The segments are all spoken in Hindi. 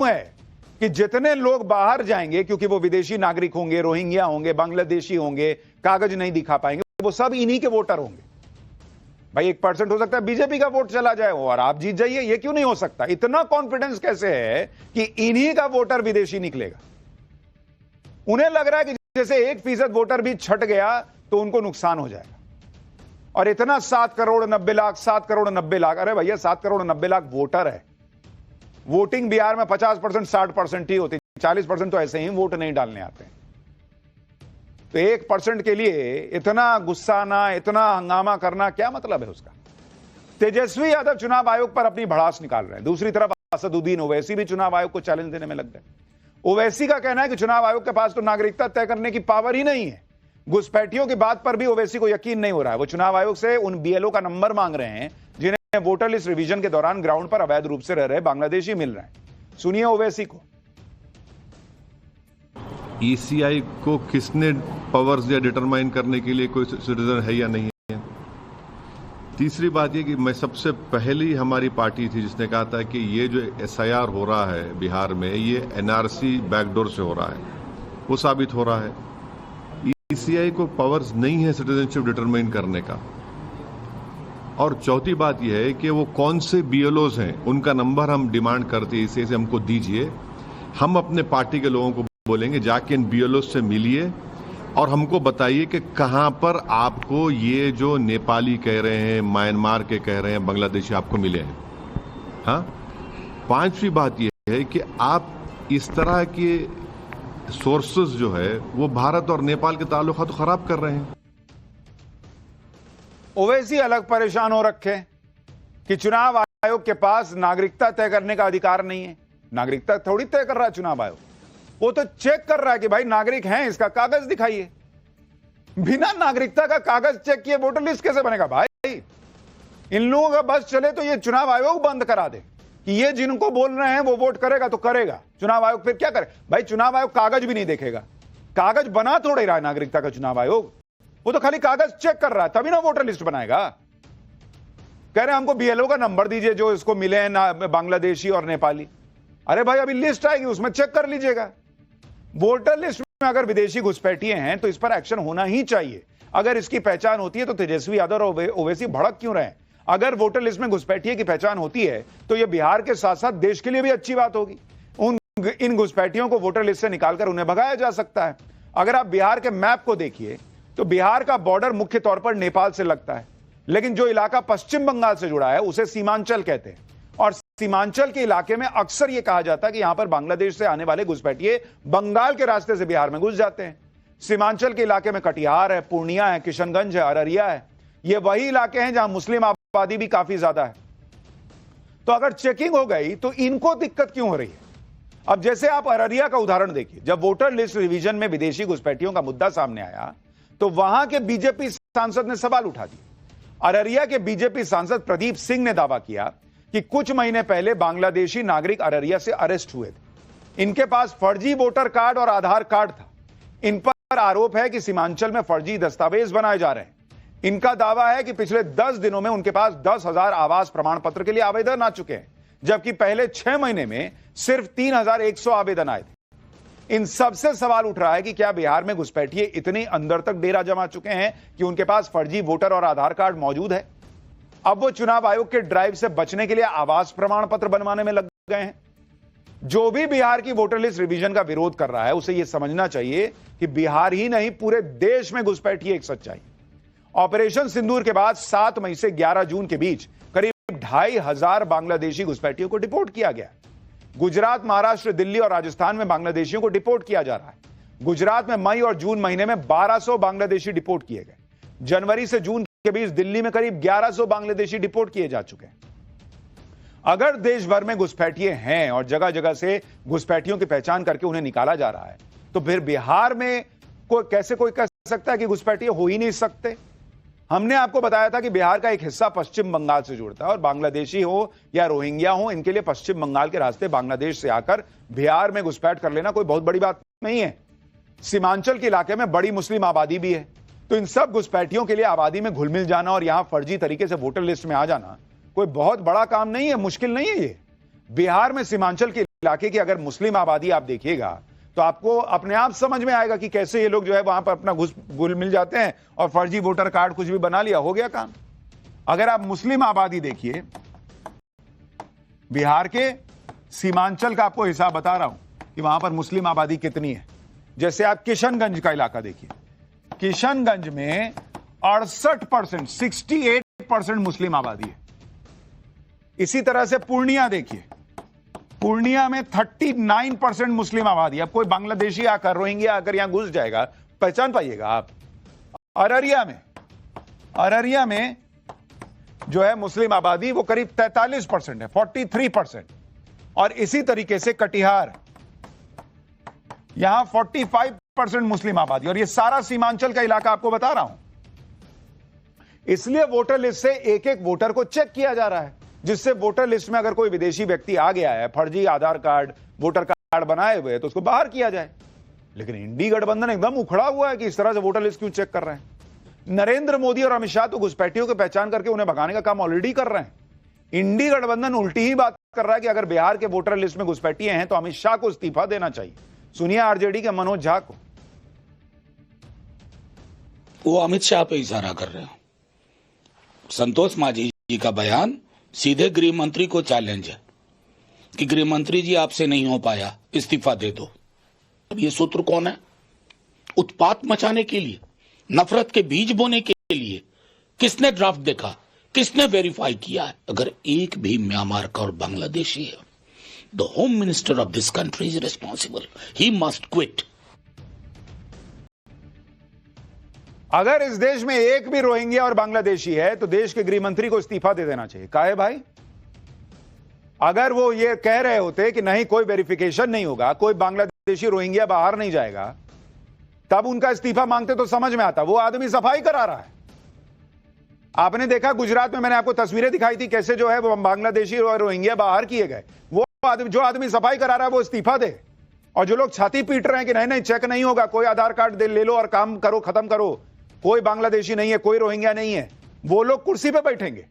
है कि जितने लोग बाहर जाएंगे, क्योंकि वो विदेशी नागरिक होंगे, रोहिंग्या होंगे, बांग्लादेशी होंगे, कागज नहीं दिखा पाएंगे, वो सब इन्हीं के वोटर होंगे। भाई 1% हो सकता है बीजेपी का वोट चला जाए और आप जीत जाइए, ये क्यों नहीं हो सकता? इतना कॉन्फिडेंस कैसे है कि इन्हीं का वोटर विदेशी निकलेगा? उन्हें लग रहा है कि जैसे 1% वोटर भी छट गया तो उनको नुकसान हो जाएगा। और इतना 7 करोड़ 90 लाख, 7 करोड़ 90 लाख, अरे भैया 7 करोड़ 90 लाख वोटर है। वोटिंग बिहार में 50% 60% ही होती, 40% तो ऐसे ही वोट नहीं डालने आते। तो 1% के लिए इतना गुस्सा आना, इतना हंगामा करना, क्या मतलब है उसका? तेजस्वी यादव चुनाव आयोग पर अपनी भड़ास निकाल रहे हैं। दूसरी तरफ असदुद्दीन ओवैसी भी चुनाव आयोग को चैलेंज देने में लग गए। ओवैसी का कहना है कि चुनाव आयोग के पास तो नागरिकता तय करने की पावर ही नहीं है। घुसपैठियों की बात पर भी ओवैसी को यकीन नहीं हो रहा है। वो चुनाव आयोग से उन बीएलओ का नंबर मांग रहे हैं जिन्हें वोटर लिस्ट रिवीजन के दौरान ग्राउंड पर अवैध रूप से रह रहे बांग्लादेशी मिल रहे हैं। सुनिए ओवैसी को। ईसीआई को किसने पावर्स या डिटरमाइन करने के लिए कोई सिटीजन है या नहीं है? तीसरी बात ये कि मैं सबसे पहली हमारी पार्टी थी जिसने कहा था कि ये जो एसआईआर हो रहा है बिहार में, ये एनआरसी बैकडोर से हो रहा है। वो साबित हो रहा है। ईसीआई को पावर्स नहीं है सिटीजनशिप डिटरमाइन करने का। और चौथी बात यह है कि वो कौन से बीएलओज हैं, उनका नंबर हम डिमांड करते हैं, इसे हमको दीजिए। हम अपने पार्टी के लोगों को बोलेंगे जाके इन बीएलओ से मिलिए और हमको बताइए कि कहां पर आपको ये जो नेपाली कह रहे हैं, म्यांमार के कह रहे हैं, बांग्लादेशी आपको मिले हैं। हाँ, पांचवी बात यह है कि आप इस तरह के सोर्सेज जो है वो भारत और नेपाल के ताल्लुकात तो खराब कर रहे हैं। ओवैसी अलग परेशान हो रखे कि चुनाव आयोग के पास नागरिकता तय करने का अधिकार नहीं है। नागरिकता थोड़ी तय कर रहा है चुनाव आयोग, वो तो चेक कर रहा है कि भाई नागरिक हैं, इसका कागज दिखाइए। बिना नागरिकता का कागज चेक किए वोटर लिस्ट कैसे बनेगा? भाई इन लोगों का बस चले तो ये चुनाव आयोग बंद करा दे कि ये जिनको बोल रहे हैं वो वोट करेगा तो करेगा। चुनाव आयोग फिर क्या करे? भाई चुनाव आयोग कागज भी नहीं देखेगा। कागज बना थोड़े रहा है नागरिकता का चुनाव आयोग, वो तो खाली कागज चेक कर रहा है, तभी ना वोटर लिस्ट बनाएगा। कह रहे हैं हमको बीएलओ का नंबर दीजिए जो इसको मिले हैं ना बांग्लादेशी और नेपाली। अरे भाई अभी लिस्ट आएगी, उसमें चेक कर लीजिएगा। वोटर लिस्ट में अगर विदेशी घुसपैठिए हैं तो इस पर एक्शन होना ही चाहिए। अगर इसकी पहचान होती है तो तेजस्वी यादव और ओवैसी भड़क क्यों रहे? अगर वोटर लिस्ट में घुसपैठिए की पहचान होती है तो यह बिहार के साथ साथ देश के लिए भी अच्छी बात होगी। इन घुसपैठियों को वोटर लिस्ट से निकालकर उन्हें भगाया जा सकता है। अगर आप बिहार के मैप को देखिए तो बिहार का बॉर्डर मुख्य तौर पर नेपाल से लगता है, लेकिन जो इलाका पश्चिम बंगाल से जुड़ा है उसे सीमांचल कहते हैं। और सीमांचल के इलाके में अक्सर यह कहा जाता है कि यहां पर बांग्लादेश से आने वाले घुसपैठिए बंगाल के रास्ते से बिहार में घुस जाते हैं। सीमांचल के इलाके में कटिहार है, पूर्णिया है, किशनगंज है, अररिया है। ये वही इलाके हैं जहां मुस्लिम आबादी भी काफी ज्यादा है। तो अगर चेकिंग हो गई तो इनको दिक्कत क्यों हो रही है? अब जैसे आप अररिया का उदाहरण देखिए, जब वोटर लिस्ट रिवीजन में विदेशी घुसपैठियों का मुद्दा सामने आया तो वहां के बीजेपी सांसद ने सवाल उठा दिया। अररिया के बीजेपी सांसद प्रदीप सिंह ने दावा किया कि कुछ महीने पहले बांग्लादेशी नागरिक अररिया से अरेस्ट हुए थे। इनके पास फर्जी वोटर कार्ड और आधार कार्ड था। इन पर आरोप है कि सीमांचल में फर्जी दस्तावेज बनाए जा रहे हैं। इनका दावा है कि पिछले 10 दिनों में उनके पास 10,000 आवास प्रमाण पत्र के लिए आवेदन आ चुके हैं, जबकि पहले 6 महीने में सिर्फ 3,100 आवेदन आए थे। इन सबसे सवाल उठ रहा है कि क्या बिहार में घुसपैठिए इतनी अंदर तक डेरा जमा चुके हैं कि उनके पास फर्जी वोटर और आधार कार्ड मौजूद है? अब वो चुनाव आयोग के ड्राइव से बचने के लिए आवास प्रमाण पत्र बनवाने में लग गए हैं। जो भी बिहार की वोटर लिस्ट रिवीजन का विरोध कर रहा है उसे यह समझना चाहिए कि बिहार ही नहीं पूरे देश में घुसपैठिए एक सच्चाई। ऑपरेशन सिंदूर के बाद 7 मई से 11 जून के बीच करीब 2,500 बांग्लादेशी घुसपैठियों को डिपोर्ट किया गया। गुजरात, महाराष्ट्र, दिल्ली और राजस्थान में बांग्लादेशियों को डिपोर्ट किया जा रहा है। गुजरात में मई और जून महीने में 1200 बांग्लादेशी डिपोर्ट किए गए। जनवरी से जून के बीच दिल्ली में करीब 1100 बांग्लादेशी डिपोर्ट किए जा चुके हैं। अगर देश भर में घुसपैठिए हैं और जगह जगह से घुसपैठियों की पहचान करके उन्हें निकाला जा रहा है तो फिर बिहार में कैसे कोई कह सकता है कि घुसपैठिए हो ही नहीं सकते? हमने आपको बताया था कि बिहार का एक हिस्सा पश्चिम बंगाल से जुड़ता है और बांग्लादेशी हो या रोहिंग्या हो, इनके लिए पश्चिम बंगाल के रास्ते बांग्लादेश से आकर बिहार में घुसपैठ कर लेना कोई बहुत बड़ी बात नहीं है। सीमांचल के इलाके में बड़ी मुस्लिम आबादी भी है, तो इन सब घुसपैठियों के लिए आबादी में घुल मिल जाना और यहां फर्जी तरीके से वोटर लिस्ट में आ जाना कोई बहुत बड़ा काम नहीं है, मुश्किल नहीं है। ये बिहार में सीमांचल के इलाके की अगर मुस्लिम आबादी आप देखिएगा तो आपको अपने आप समझ में आएगा कि कैसे ये लोग जो है वहां पर अपना घुल मिल जाते हैं और फर्जी वोटर कार्ड कुछ भी बना लिया, हो गया काम। अगर आप मुस्लिम आबादी देखिए, बिहार के सीमांचल का आपको हिसाब बता रहा हूं कि वहां पर मुस्लिम आबादी कितनी है। जैसे आप किशनगंज का इलाका देखिए, किशनगंज में 68%, 68% मुस्लिम आबादी है। इसी तरह से पूर्णिया देखिए, पूर्णिया में 39% मुस्लिम आबादी। अब कोई बांग्लादेशी आकर, रोहिंग्या आकर यहां घुस जाएगा, पहचान पाइएगा आप। अररिया में जो है मुस्लिम आबादी वो करीब 43% है, 43%। और इसी तरीके से कटिहार, यहां 45% मुस्लिम आबादी। और ये सारा सीमांचल का इलाका आपको बता रहा हूं। इसलिए वोटर लिस्ट से एक एक वोटर को चेक किया जा रहा है, जिससे वोटर लिस्ट में अगर कोई विदेशी व्यक्ति आ गया है, फर्जी आधार कार्ड, वोटर कार्ड बनाए हुए, तो उसको बाहर किया जाए। लेकिन इंडी गठबंधन एकदम उखड़ा हुआ है कि इस तरह से वोटर लिस्ट क्यों चेक कर रहे हैं। नरेंद्र मोदी और अमित शाह तो घुसपैठियों की पहचान करके उन्हें भगाने का काम ऑलरेडी कर रहे हैं। इंडी गठबंधन उल्टी ही बात कर रहा है कि अगर बिहार के वोटर लिस्ट में घुसपैठिए हैं तो अमित शाह को इस्तीफा देना चाहिए। सुनिए आरजेडी के मनोज झा को। वो अमित शाह पे इशारा कर रहे हैं। संतोष मांझी जी का बयान सीधे गृह मंत्री को चैलेंज है कि गृह मंत्री जी आपसे नहीं हो पाया, इस्तीफा दे दो। अब ये सूत्र कौन है? उत्पात मचाने के लिए, नफरत के बीज बोने के लिए। किसने ड्राफ्ट देखा, किसने वेरीफाई किया है? अगर एक भी म्यांमार का और बांग्लादेशी है, the home minister of this country is responsible, he must quit. अगर इस देश में एक भी रोहिंग्या और बांग्लादेशी है तो देश के गृह मंत्री को इस्तीफा दे देना चाहिए। काहे भाई? अगर वो ये कह रहे होते कि नहीं कोई वेरिफिकेशन नहीं होगा, कोई बांग्लादेशी रोहिंग्या बाहर नहीं जाएगा, तब उनका इस्तीफा मांगते तो समझ में आता। वो आदमी सफाई करा रहा है। आपने देखा गुजरात में, मैंने आपको तस्वीरें दिखाई थी कैसे जो है वो बांग्लादेशी और रोहिंग्या बाहर किए गए। वो आदमी, जो आदमी सफाई करा रहा है वो इस्तीफा दे। और जो लोग छाती पीट रहे हैं कि नहीं नहीं चेक नहीं होगा, कोई आधार कार्ड ले लो और काम करो, खत्म करो, कोई बांग्लादेशी नहीं है, कोई रोहिंग्या नहीं है, वो लोग कुर्सी पे बैठेंगे।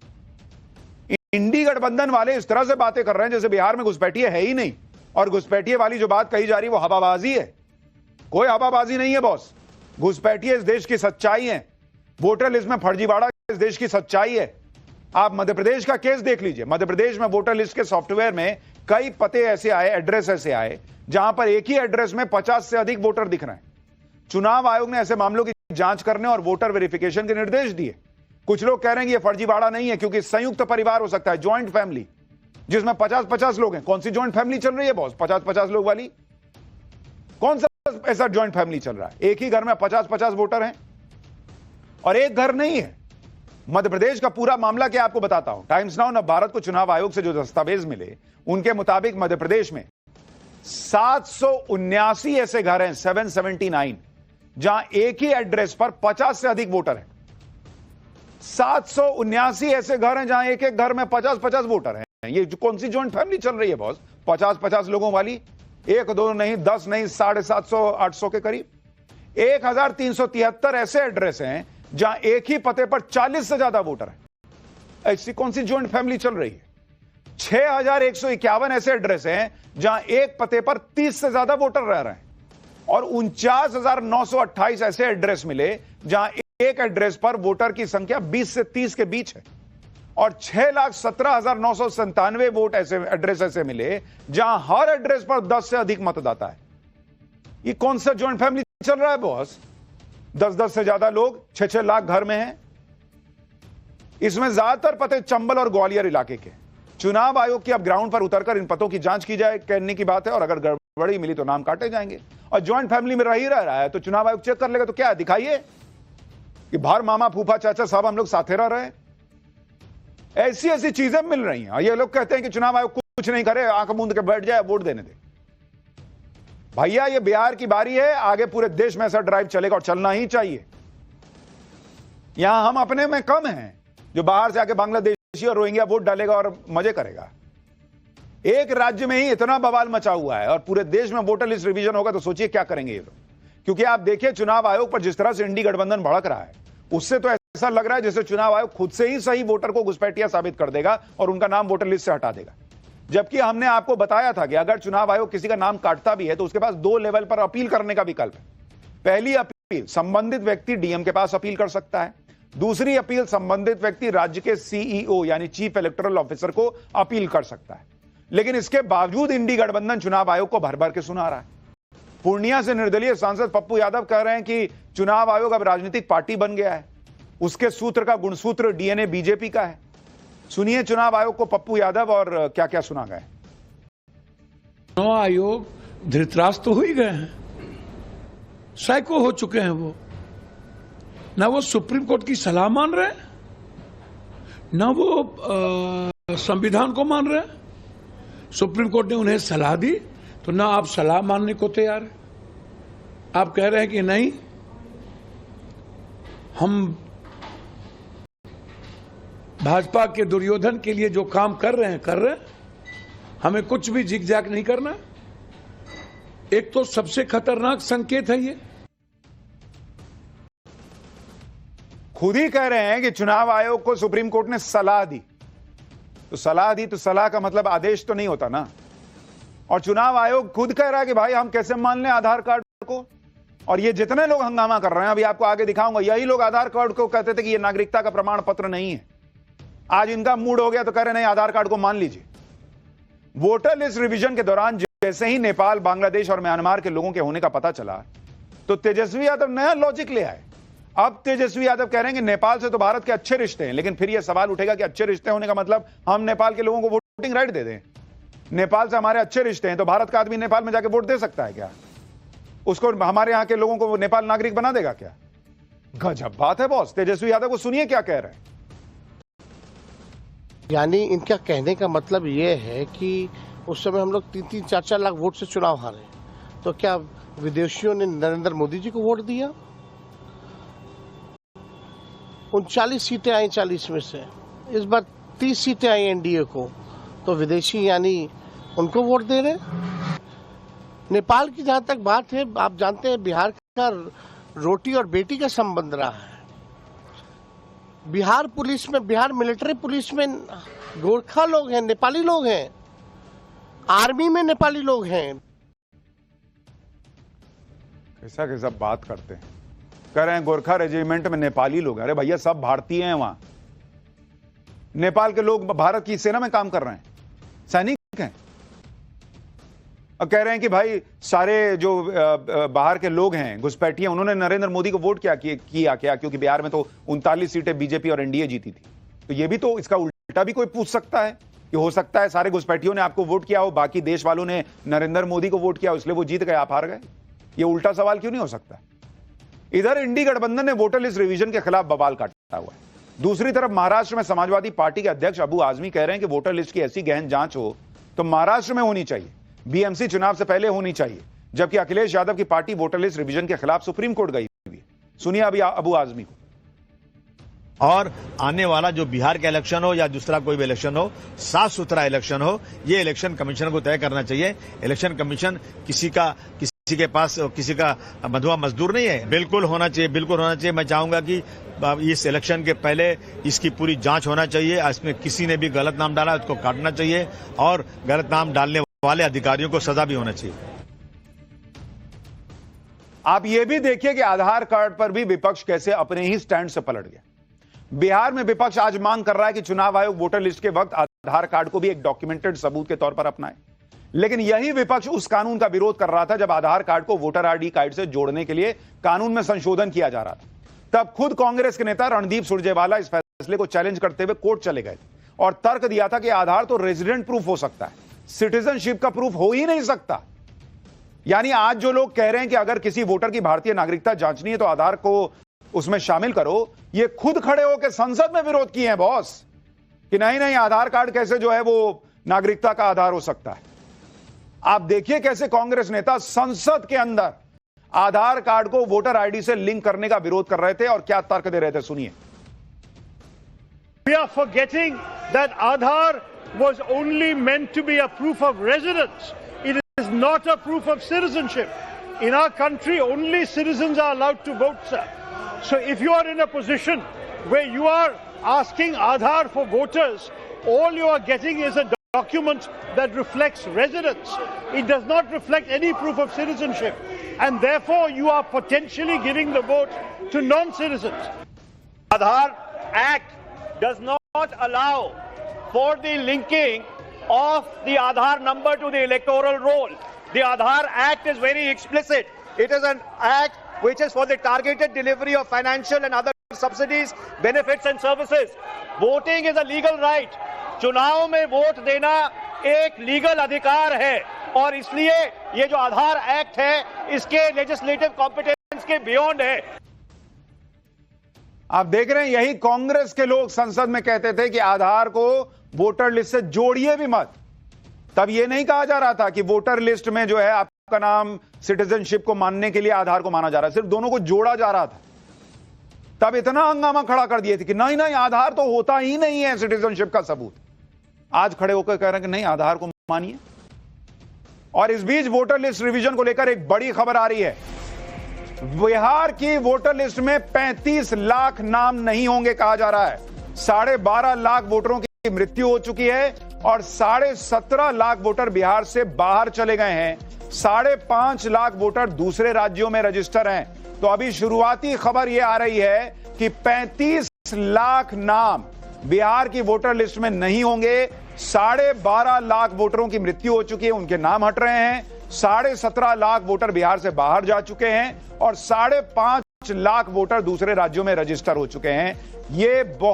इंडी गठबंधन वाले इस तरह से बातें कर रहे हैं जैसे बिहार में घुसपैठिए है ही नहीं। और घुसपैठिए वाली जो बात कही जा रही है वो हवाबाजी है। कोई हवाबाजी नहीं है बॉस। घुसपैठिए इस देश की सच्चाई है। वोटर लिस्ट में फर्जीवाड़ा इस देश की सच्चाई है। आप मध्य प्रदेश का केस देख लीजिए। मध्य प्रदेश में वोटर लिस्ट के सॉफ्टवेयर में कई पते ऐसे आए, एड्रेस ऐसे आए, जहां पर एक ही एड्रेस में 50 से अधिक वोटर दिख रहे हैं। चुनाव आयोग ने ऐसे मामलों की जांच करने और वोटर वेरिफिकेशन के निर्देश दिए। कुछ लोग कह रहे हैं कि यह फर्जीवाड़ा नहीं है क्योंकि संयुक्त परिवार हो सकता है, ज्वाइंट फैमिली, जिसमें 50-50 लोग हैं। कौन सी ज्वाइंट फैमिली चल रही है बॉस? 50-50 लोग वाली कौन सा ऐसा ज्वाइंट फैमिली चल रहा है? एक ही घर में 50-50 वोटर हैं और एक घर नहीं है। मध्य प्रदेश का पूरा मामला क्या आपको बताता हूं। टाइम्स नाउ भारत को चुनाव आयोग से जो दस्तावेज मिले उनके मुताबिक मध्य प्रदेश में 779 ऐसे घर हैं, 779, जहां एक ही एड्रेस पर 50 से अधिक वोटर हैं। 779 ऐसे घर हैं जहां एक एक घर में 50-50 वोटर हैं। ये कौन सी ज्वाइंट फैमिली चल रही है बॉस? 50-50 लोगों वाली, एक दो नहीं, 10 नहीं, 750-800 के करीब। 1373 ऐसे एड्रेस हैं जहां एक ही पते पर 40 से ज्यादा वोटर हैं। ऐसी कौन सी ज्वाइंट फैमिली चल रही है? 6151 ऐसे एड्रेस हैं जहां एक पते पर 30 से ज्यादा वोटर रह रहे हैं। और 49,928 ऐसे एड्रेस मिले जहां एक एड्रेस पर वोटर की संख्या 20 से 30 के बीच है। और 6,17,997 वोट ऐसे एड्रेस ऐसे मिले जहां हर एड्रेस पर 10 से अधिक मतदाता है। ये कौन सा ज्वाइंट फैमिली चल रहा है बॉस? 10-10 से ज्यादा लोग, 6-6 लाख घर में हैं। इसमें ज्यादातर पते चंबल और ग्वालियर इलाके के। चुनाव आयोग की अब ग्राउंड पर उतरकर इन पतों की जांच की जाए, कहने की बात है। और अगर गड़बड़ी मिली तो नाम काटे जाएंगे। और ज्वाइंट फैमिली में रह रहा है तो चुनाव आयोग चेक कर लेगा। तो क्या दिखाइए कि बाहर मामा, फूफा, चाचा साहब हम लोग साथे रह रहे हैं। ऐसी ऐसी चीजें मिल रही हैं। ये लोग कहते हैं कि चुनाव आयोग कुछ नहीं करे, आंख मूंद के बैठ जाए, वोट देने दे। भैया ये बिहार की बारी है, आगे पूरे देश में ऐसा ड्राइव चलेगा और चलना ही चाहिए। यहां हम अपने में कम हैं जो बाहर से आके बांग्लादेशी और रोहिंग्या वोट डालेगा और मजे करेगा। एक राज्य में ही इतना बवाल मचा हुआ है और पूरे देश में वोटर लिस्ट रिवीजन होगा तो सोचिए क्या करेंगे ये लोग। क्योंकि आप देखिए चुनाव आयोग पर जिस तरह से इंडी गठबंधन भड़क रहा है, उससे तो ऐसा लग रहा है जैसे चुनाव आयोग खुद से ही सही वोटर को घुसपैठिया साबित कर देगा और उनका नाम वोटर लिस्ट से हटा देगा। जबकि हमने आपको बताया था कि अगर चुनाव आयोग किसी का नाम काटता भी है तो उसके पास 2 लेवल पर अपील करने का विकल्प है। पहली अपील संबंधित व्यक्ति डीएम के पास अपील कर सकता है, दूसरी अपील संबंधित व्यक्ति राज्य के सीईओ यानी चीफ इलेक्टोरल ऑफिसर को अपील कर सकता है। लेकिन इसके बावजूद इंडी गठबंधन चुनाव आयोग को भर भर के सुना रहा है। पूर्णिया से निर्दलीय सांसद पप्पू यादव कह रहे हैं कि चुनाव आयोग अब राजनीतिक पार्टी बन गया है, उसके सूत्र का गुणसूत्र डीएनए बीजेपी का है। सुनिए चुनाव आयोग को पप्पू यादव और क्या क्या सुना गया। चुनाव आयोग धृतराष्ट्र तो हो ही गए हैं, साइको हो चुके हैं। वो ना वो सुप्रीम कोर्ट की सलाह मान रहे हैं, ना वो संविधान को मान रहे हैं। सुप्रीम कोर्ट ने उन्हें सलाह दी तो ना आप सलाह मानने को तैयार है। आप कह रहे हैं कि नहीं, हम भाजपा के दुर्योधन के लिए जो काम कर रहे हैं, हमें कुछ भी जिग-जैग नहीं करना। एक तो सबसे खतरनाक संकेत है ये। खुद ही कह रहे हैं कि चुनाव आयोग को सुप्रीम कोर्ट ने सलाह दी, तो सलाह का मतलब आदेश तो नहीं होता ना। और चुनाव आयोग खुद कह रहा है कि भाई हम कैसे मान लें आधार कार्ड को। और ये जितने लोग हंगामा कर रहे हैं, अभी आपको आगे दिखाऊंगा, यही लोग आधार कार्ड को कहते थे कि ये नागरिकता का प्रमाण पत्र नहीं है। आज इनका मूड हो गया तो कह रहे नहीं, आधार कार्ड को मान लीजिए। वोटर लिस्ट रिवीजन के दौरान जैसे ही नेपाल, बांग्लादेश और म्यांमार के लोगों के होने का पता चला तो तेजस्वी यादव नया लॉजिक ले आए। अब तेजस्वी यादव कह रहे हैं कि नेपाल से तो भारत के अच्छे रिश्ते हैं, लेकिन फिर यह सवाल उठेगा कि अच्छे रिश्ते होने का मतलब हम नेपाल के लोगों को वोटिंग राइट दे दें। नेपाल से हमारे अच्छे रिश्ते हैं तो भारत का आदमी नेपाल में जाके वोट दे सकता है क्या? उसको हमारे यहां के लोगों को नेपाल नागरिक बना देगा क्या? गजब बात है बॉस। तेजस्वी यादव को सुनिए क्या कह रहे हैं। यानी इनका कहने का मतलब ये है कि उस समय हम लोग 3-3, 4-4 लाख वोट से चुनाव हारे, तो क्या विदेशियों ने नरेंद्र मोदी जी को वोट दिया? 39 सीटें आई 40 में से, इस बार 30 सीटें आई एनडीए को, तो विदेशी यानी उनको वोट दे रहे। नेपाल की जहां तक बात है, आप जानते हैं बिहार का रोटी और बेटी का संबंध रहा है। बिहार पुलिस में, बिहार मिलिट्री पुलिस में गोरखा लोग हैं, नेपाली लोग हैं, आर्मी में नेपाली लोग हैं। कैसा कैसा बात करते हैं, कह रहे हैं गोरखा रेजिमेंट में नेपाली लोग। अरे भैया सब भारतीय हैं वहां। नेपाल के लोग भारत की सेना में काम कर रहे हैं, सैनिक हैं। और कह रहे हैं कि भाई सारे जो बाहर के लोग हैं, घुसपैठिए, उन्होंने नरेंद्र मोदी को वोट किया क्या? क्योंकि बिहार में तो 39 सीटें बीजेपी और एनडीए जीती थी। तो ये भी तो, इसका उल्टा भी कोई पूछ सकता है कि हो सकता है सारे घुसपैठियों ने आपको वोट किया हो, बाकी देश वालों ने नरेंद्र मोदी को वोट किया, इसलिए वो जीत गए, आप हार गए। ये उल्टा सवाल क्यों नहीं हो सकता? इधर इंडी गठबंधन ने वोटर लिस्ट रिवीजन के खिलाफ बवाल काटा हुआ है। दूसरी तरफ महाराष्ट्र में समाजवादी पार्टी के अध्यक्ष अबू आजमी कह रहे हैं कि वोटर लिस्ट की ऐसी गहन जांच हो तो महाराष्ट्र में होनी चाहिए, बीएमसी चुनाव से पहले होनी चाहिए। जबकि अखिलेश यादव की पार्टी वोटर लिस्ट रिवीजन के खिलाफ सुप्रीम कोर्ट गई हुई है। सुनिए अभी अबू आजमी को। और आने वाला जो बिहार का इलेक्शन हो या दूसरा कोई भी इलेक्शन हो, साफ सुथरा इलेक्शन हो, ये इलेक्शन कमीशन को तय करना चाहिए। इलेक्शन कमीशन किसी के पास किसी का बंधुआ मजदूर नहीं है। बिल्कुल होना चाहिए, बिल्कुल होना चाहिए। मैं चाहूंगा कि इस इलेक्शन के पहले इसकी पूरी जांच होना चाहिए। इसमें किसी ने भी गलत नाम डाला उसको काटना चाहिए और गलत नाम डालने वाले अधिकारियों को सजा भी होना चाहिए। आप ये भी देखिए कि आधार कार्ड पर भी विपक्ष कैसे अपने ही स्टैंड से पलट गया। बिहार में विपक्ष आज मांग कर रहा है कि चुनाव आयोग वोटर लिस्ट के वक्त आधार कार्ड को भी एक डॉक्यूमेंटेड सबूत के तौर पर अपनाए। लेकिन यही विपक्ष उस कानून का विरोध कर रहा था जब आधार कार्ड को वोटर आईडी कार्ड से जोड़ने के लिए कानून में संशोधन किया जा रहा था। तब खुद कांग्रेस के नेता रणदीप सुरजेवाला इस फैसले को चैलेंज करते हुए कोर्ट चले गए और तर्क दिया था कि आधार तो रेजिडेंट प्रूफ हो सकता है, सिटीजनशिप का प्रूफ हो ही नहीं सकता। यानी आज जो लोग कह रहे हैं कि अगर किसी वोटर की भारतीय नागरिकता जांचनी है तो आधार को उसमें शामिल करो, ये खुद खड़े होकर संसद में विरोध किए हैं बॉस, कि नहीं नहीं आधार कार्ड कैसे जो है वो नागरिकता का आधार हो सकता है। आप देखिए कैसे कांग्रेस नेता संसद के अंदर आधार कार्ड को वोटर आईडी से लिंक करने का विरोध कर रहे थे और क्या तर्क दे रहे थे, सुनिए। We are forgetting that Aadhaar was only meant to be a proof of residence. It is not a proof of citizenship. In our country, only citizens are allowed to vote, sir. So if you are in a position where you are asking Aadhaar for voters, all you are getting is a document that reflects residence. It does not reflect any proof of citizenship. And therefore, you are potentially giving the vote to non-citizens. Aadhaar Act does not allow for the linking of the Aadhaar number to the electoral roll. The Aadhaar Act is very explicit. It is an act which is for the targeted delivery of financial and other subsidies, benefits and services. Voting is a legal right. चुनाव में वोट देना एक लीगल अधिकार है और इसलिए ये जो आधार एक्ट है इसके लेजिस्लेटिव कॉम्पिटेंस के बियॉन्ड है। आप देख रहे हैं, यही कांग्रेस के लोग संसद में कहते थे कि आधार को वोटर लिस्ट से जोड़िए भी मत। तब यह नहीं कहा जा रहा था कि वोटर लिस्ट में जो है आपका नाम सिटीजनशिप को मानने के लिए आधार को माना जा रहा है, सिर्फ दोनों को जोड़ा जा रहा था। तब इतना हंगामा खड़ा कर दिए थे कि नहीं नहीं, आधार तो होता ही नहीं है सिटीजनशिप का सबूत। आज खड़े होकर कह रहे हैं कि नहीं, आधार को मानिए। और इस बीच वोटर लिस्ट रिवीजन को लेकर एक बड़ी खबर आ रही है। बिहार की वोटर लिस्ट में 35 लाख नाम नहीं होंगे कहा जा रहा है। 12.5 लाख वोटरों की मृत्यु हो चुकी है और 17.5 लाख वोटर बिहार से बाहर चले गए हैं। 5.5 लाख वोटर दूसरे राज्यों में रजिस्टर हैं। तो अभी शुरुआती खबर यह आ रही है कि 35 लाख नाम बिहार की वोटर लिस्ट में नहीं होंगे। 12.5 लाख वोटरों की मृत्यु हो चुकी है, उनके नाम हट रहे हैं। 17.5 लाख वोटर बिहार से बाहर जा चुके हैं और 5.5 लाख वोटर दूसरे राज्यों में रजिस्टर हो चुके हैं। ये बहुत